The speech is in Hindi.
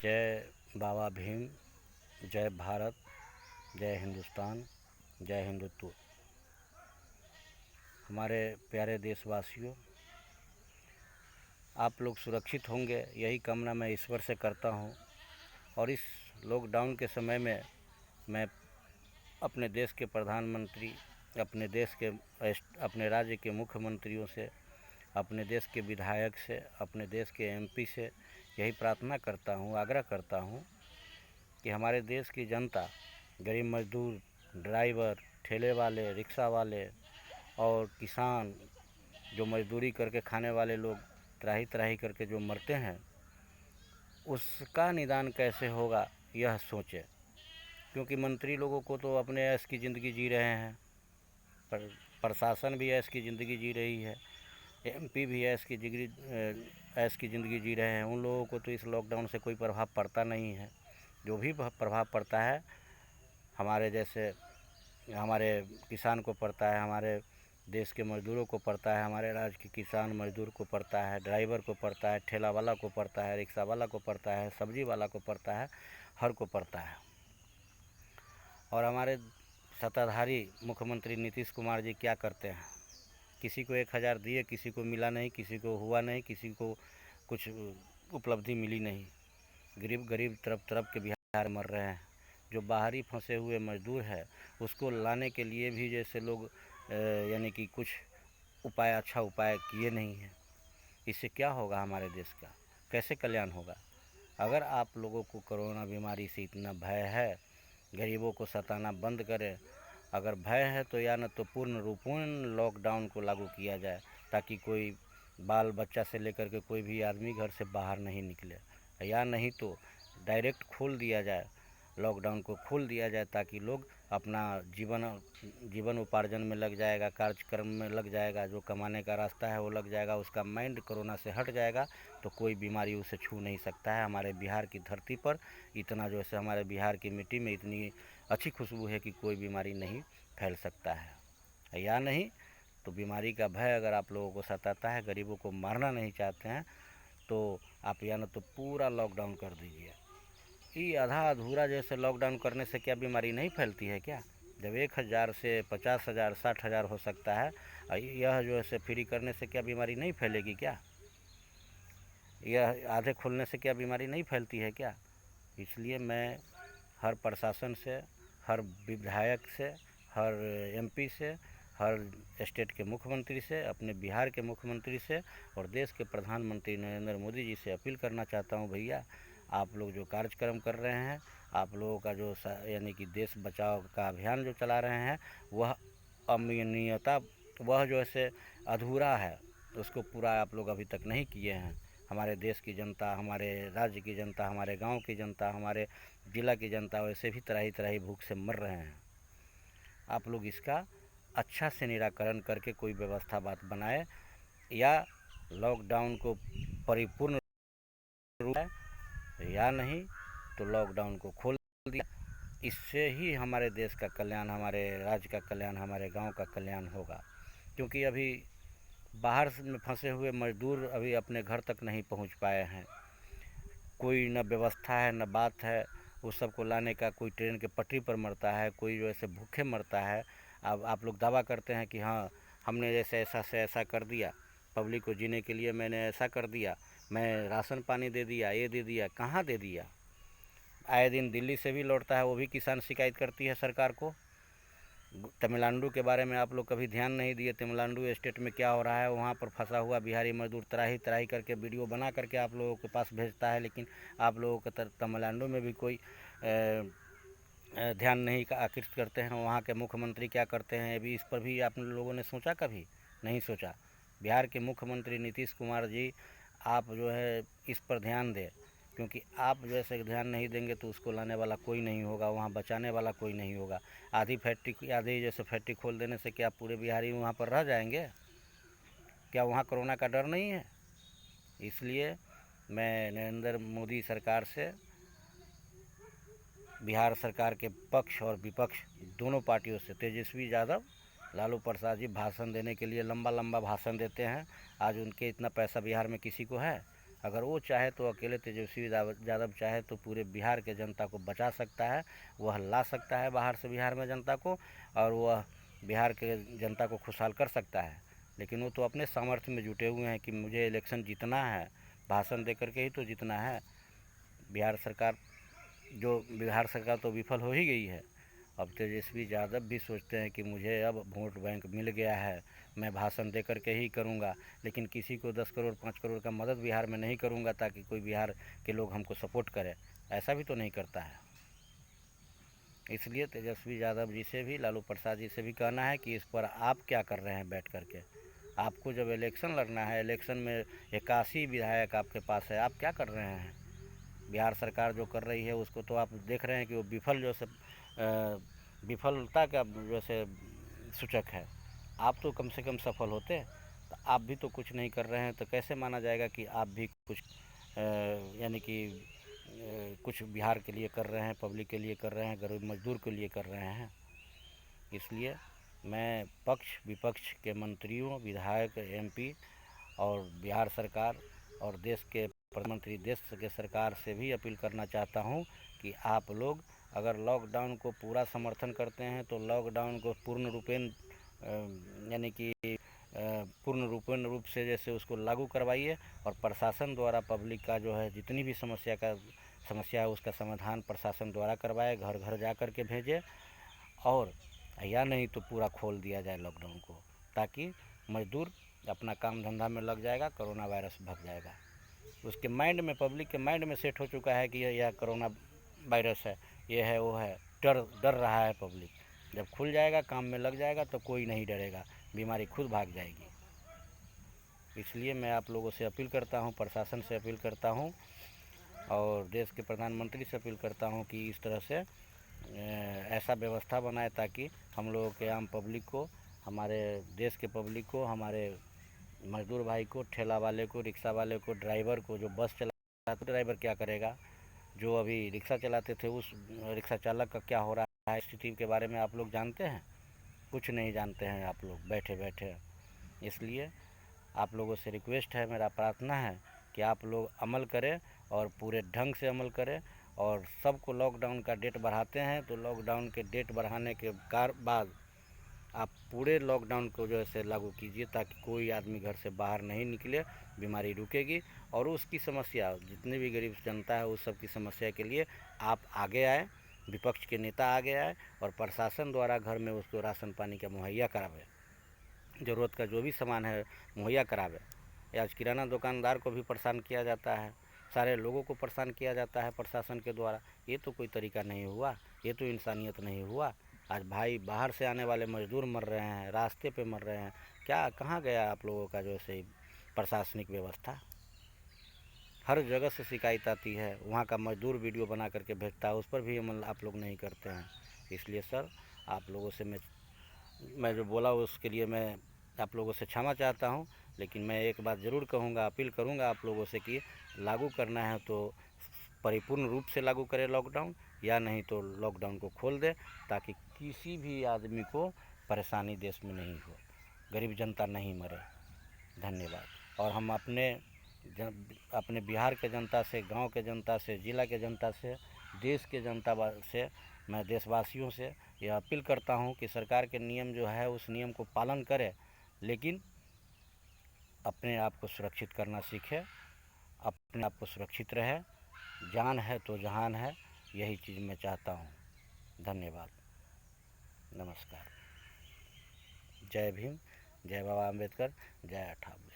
जय बाबा भीम, जय भारत, जय हिंदुस्तान, जय हिंदुत्व। हमारे प्यारे देशवासियों, आप लोग सुरक्षित होंगे, यही कामना मैं ईश्वर से करता हूँ। और इस लॉकडाउन के समय में मैं अपने देश के प्रधानमंत्री, अपने राज्य के मुख्यमंत्रियों से, अपने देश के विधायक से, अपने देश के एमपी से यही प्रार्थना करता हूँ, आग्रह करता हूँ कि हमारे देश की जनता, गरीब मजदूर, ड्राइवर, ठेले वाले, रिक्शा वाले और किसान, जो मजदूरी करके खाने वाले लोग त्राही त्राही करके जो मरते हैं, उसका निदान कैसे होगा यह सोचें। क्योंकि मंत्री लोगों को तो अपने ऐश की ज़िंदगी जी रहे हैं, प्रशासन भी ऐश की ज़िंदगी जी रही है, एमपी भी ऐश की ज़िंदगी जी रहे हैं। उन लोगों को तो इस लॉकडाउन से कोई प्रभाव पड़ता नहीं है। जो भी प्रभाव पड़ता है हमारे किसान को पड़ता है, हमारे देश के मज़दूरों को पड़ता है, हमारे राज्य के किसान मज़दूर को पड़ता है, ड्राइवर को पड़ता है, ठेला वाला को पड़ता है, रिक्शा वाला को पड़ता है, सब्जी वाला को पड़ता है, हर को पड़ता है। और हमारे सत्ताधारी मुख्यमंत्री नीतीश कुमार जी क्या करते हैं? किसी को 1000 दिए, किसी को मिला नहीं, किसी को हुआ नहीं, किसी को कुछ उपलब्धि मिली नहीं। गरीब गरीब तरफ तरफ के बिहार मर रहे हैं। जो बाहरी फंसे हुए मजदूर है, उसको लाने के लिए भी जैसे लोग यानी कि कुछ अच्छा उपाय किए नहीं हैं। इससे क्या होगा हमारे देश का, कैसे कल्याण होगा? अगर आप लोगों को कोरोना बीमारी से इतना भय है, गरीबों को सताना बंद करें। अगर भय है तो या न तो पूर्ण लॉकडाउन को लागू किया जाए, ताकि कोई बाल बच्चा से लेकर के कोई भी आदमी घर से बाहर नहीं निकले, या नहीं तो डायरेक्ट खोल दिया जाए, लॉकडाउन को खोल दिया जाए, ताकि लोग अपना जीवन उपार्जन में लग जाएगा, कार्यक्रम में लग जाएगा, जो कमाने का रास्ता है वो लग जाएगा, उसका माइंड कोरोना से हट जाएगा, तो कोई बीमारी उसे छू नहीं सकता है। हमारे बिहार की धरती पर इतना जो है, हमारे बिहार की मिट्टी में इतनी अच्छी खुशबू है कि कोई बीमारी नहीं फैल सकता है। या नहीं तो बीमारी का भय अगर आप लोगों को सताता है, गरीबों को मारना नहीं चाहते हैं, तो आप या न तो पूरा लॉकडाउन कर दीजिए। ये आधा अधूरा जैसे लॉकडाउन करने से क्या बीमारी नहीं फैलती है क्या? जब 1000 से 50,000 60,000 हो सकता है, यह जो है फ्री करने से क्या बीमारी नहीं फैलेगी क्या? यह आधे खोलने से क्या बीमारी नहीं फैलती है क्या? इसलिए मैं हर प्रशासन से, हर विधायक से, हर एमपी से, हर स्टेट के मुख्यमंत्री से, अपने बिहार के मुख्यमंत्री से और देश के प्रधानमंत्री नरेंद्र मोदी जी से अपील करना चाहता हूँ, भैया आप लोग जो कार्यक्रम कर रहे हैं, आप लोगों का जो यानी कि देश बचाओ का अभियान जो चला रहे हैं, वह अनियमितता, वह जो है अधूरा है, उसको पूरा आप लोग अभी तक नहीं किए हैं। हमारे देश की जनता, हमारे राज्य की जनता, हमारे गांव की जनता, हमारे ज़िला की जनता वैसे भी तराही तराही भूख से मर रहे हैं। आप लोग इसका अच्छा से निराकरण करके कोई व्यवस्था बनाए, या लॉकडाउन को परिपूर्ण रूप है, या नहीं तो लॉकडाउन को खोल दिया। इससे ही हमारे देश का कल्याण, हमारे राज्य का कल्याण, हमारे गांव का कल्याण होगा। क्योंकि अभी बाहर में फंसे हुए मजदूर अभी अपने घर तक नहीं पहुंच पाए हैं। कोई न व्यवस्था है न बात है, उस सबको लाने का। कोई ट्रेन के पटरी पर मरता है, कोई जो ऐसे भूखे मरता है। अब आप लोग दावा करते हैं कि हाँ हमने जैसे ऐसा से ऐसा कर दिया, पब्लिक को जीने के लिए मैंने ऐसा कर दिया, मैं राशन पानी दे दिया, ये दे दिया। कहाँ दे दिया? आए दिन दिल्ली से भी लौटता है, वो भी किसान शिकायत करती है सरकार को। तमिलनाडु के बारे में आप लोग कभी ध्यान नहीं दिए। तमिलनाडु स्टेट में क्या हो रहा है, वहाँ पर फंसा हुआ बिहारी मजदूर त्राही त्राही करके वीडियो बना करके आप लोगों के पास भेजता है, लेकिन आप लोगों के तमिलनाडु में भी कोई ध्यान नहीं आकृष्ट करते हैं। वहाँ के मुख्यमंत्री क्या करते हैं, अभी इस पर भी आप लोगों ने सोचा? कभी नहीं सोचा। बिहार के मुख्यमंत्री नीतीश कुमार जी, आप जो है इस पर ध्यान दें, क्योंकि आप जैसे ध्यान नहीं देंगे तो उसको लाने वाला कोई नहीं होगा, वहाँ बचाने वाला कोई नहीं होगा। आधी जैसे फैक्ट्री खोल देने से क्या पूरे बिहारी वहाँ पर रह जाएंगे? क्या वहाँ कोरोना का डर नहीं है? इसलिए मैं नरेंद्र मोदी सरकार से, बिहार सरकार के पक्ष और विपक्ष दोनों पार्टियों से, तेजस्वी यादव, लालू प्रसाद जी भाषण देने के लिए लंबा लंबा भाषण देते हैं। आज उनके इतना पैसा बिहार में किसी को है? अगर वो चाहे तो अकेले तेजस्वी यादव चाहे तो पूरे बिहार के जनता को बचा सकता है, वह ला सकता है बाहर से बिहार में जनता को, और वह बिहार के जनता को खुशहाल कर सकता है। लेकिन वो तो अपने सामर्थ्य में जुटे हुए हैं कि मुझे इलेक्शन जीतना है, भाषण दे करके ही तो जीतना है। बिहार सरकार तो विफल हो ही गई है। अब तेजस्वी यादव भी सोचते हैं कि मुझे अब वोट बैंक मिल गया है, मैं भाषण दे करके ही करूँगा, लेकिन किसी को 10 करोड़ 5 करोड़ का मदद बिहार में नहीं करूँगा ताकि कोई बिहार के लोग हमको सपोर्ट करें, ऐसा भी तो नहीं करता है। इसलिए तेजस्वी यादव जी से भी, लालू प्रसाद जी से भी कहना है कि इस पर आप क्या कर रहे हैं बैठ करके। आपको जब इलेक्शन लड़ना है, इलेक्शन में 81 विधायक आपके पास है, आप क्या कर रहे हैं। बिहार सरकार जो कर रही है उसको तो आप देख रहे हैं कि वो विफलता का जैसे सूचक है। आप तो कम से कम सफल होते, तो आप भी तो कुछ नहीं कर रहे हैं, तो कैसे माना जाएगा कि आप भी कुछ यानी कि कुछ बिहार के लिए कर रहे हैं, पब्लिक के लिए कर रहे हैं, गरीब मजदूर के लिए कर रहे हैं। इसलिए मैं पक्ष विपक्ष के मंत्रियों, विधायक, एमपी और बिहार सरकार और देश के प्रधानमंत्री, देश के सरकार से भी अपील करना चाहता हूं कि आप लोग अगर लॉकडाउन को पूरा समर्थन करते हैं तो लॉकडाउन को पूर्ण रूप से जैसे उसको लागू करवाइए, और प्रशासन द्वारा पब्लिक का जो है जितनी भी समस्या है उसका समाधान प्रशासन द्वारा करवाए, घर घर जा कर के भेजे, और या नहीं तो पूरा खोल दिया जाए लॉकडाउन को, ताकि मजदूर अपना काम धंधा में लग जाएगा, कोरोना वायरस भाग जाएगा। उसके माइंड में, पब्लिक के माइंड में सेट हो चुका है कि यह कोरोना वायरस है, ये है, वो है, डर रहा है पब्लिक। जब खुल जाएगा, काम में लग जाएगा तो कोई नहीं डरेगा, बीमारी खुद भाग जाएगी। इसलिए मैं आप लोगों से अपील करता हूँ, प्रशासन से अपील करता हूँ और देश के प्रधानमंत्री से अपील करता हूँ कि इस तरह से ऐसा व्यवस्था बनाए ताकि हम लोगों के आम पब्लिक को, हमारे देश के पब्लिक को, हमारे मजदूर भाई को, ठेला वाले को, रिक्शा वाले को, ड्राइवर को, जो बस चलाता है ड्राइवर क्या करेगा, जो अभी रिक्शा चलाते थे उस रिक्शा चालक का क्या हो रहा है, स्थिति के बारे में आप लोग जानते हैं? कुछ नहीं जानते हैं आप लोग बैठे बैठे। इसलिए आप लोगों से रिक्वेस्ट है, मेरा प्रार्थना है कि आप लोग अमल करें और पूरे ढंग से अमल करें, और सबको लॉकडाउन का डेट बढ़ाते हैं तो लॉकडाउन के डेट बढ़ाने के बाद आप पूरे लॉकडाउन को जो है लागू कीजिए ताकि कोई आदमी घर से बाहर नहीं निकले, बीमारी रुकेगी। और उसकी समस्या, जितने भी गरीब जनता है उस सब की समस्या के लिए आप आगे आए, विपक्ष के नेता आगे आए और प्रशासन द्वारा घर में उसको राशन पानी का मुहैया करावे, ज़रूरत का जो भी सामान है मुहैया करावे। आज किराना दुकानदार को भी परेशान किया जाता है, सारे लोगों को परेशान किया जाता है प्रशासन के द्वारा। ये तो कोई तरीका नहीं हुआ, ये तो इंसानियत नहीं हुआ। आज भाई बाहर से आने वाले मजदूर मर रहे हैं, रास्ते पे मर रहे हैं, क्या कहाँ गया आप लोगों का जो है प्रशासनिक व्यवस्था। हर जगह से शिकायत आती है, वहाँ का मजदूर वीडियो बना करके भेजता है, उस पर भी अमल आप लोग नहीं करते हैं। इसलिए सर आप लोगों से मैं जो बोला उसके लिए मैं आप लोगों से क्षमा चाहता हूँ, लेकिन मैं एक बात ज़रूर कहूँगा, अपील करूँगा आप लोगों से कि लागू करना है तो परिपूर्ण रूप से लागू करें लॉकडाउन, या नहीं तो लॉकडाउन को खोल दें ताकि किसी भी आदमी को परेशानी देश में नहीं हो, गरीब जनता नहीं मरे। धन्यवाद। और हम अपने बिहार के जनता से, गांव के जनता से, ज़िला के जनता से, देश के जनता से, मैं देशवासियों से यह अपील करता हूं कि सरकार के नियम जो है उस नियम को पालन करें, लेकिन अपने आप को सुरक्षित करना सीखें, अपने आप को सुरक्षित रहे। जान है तो जहान है, यही चीज़ मैं चाहता हूँ। धन्यवाद, नमस्कार, जय भीम, जय बाबा अम्बेडकर, जय अठावले।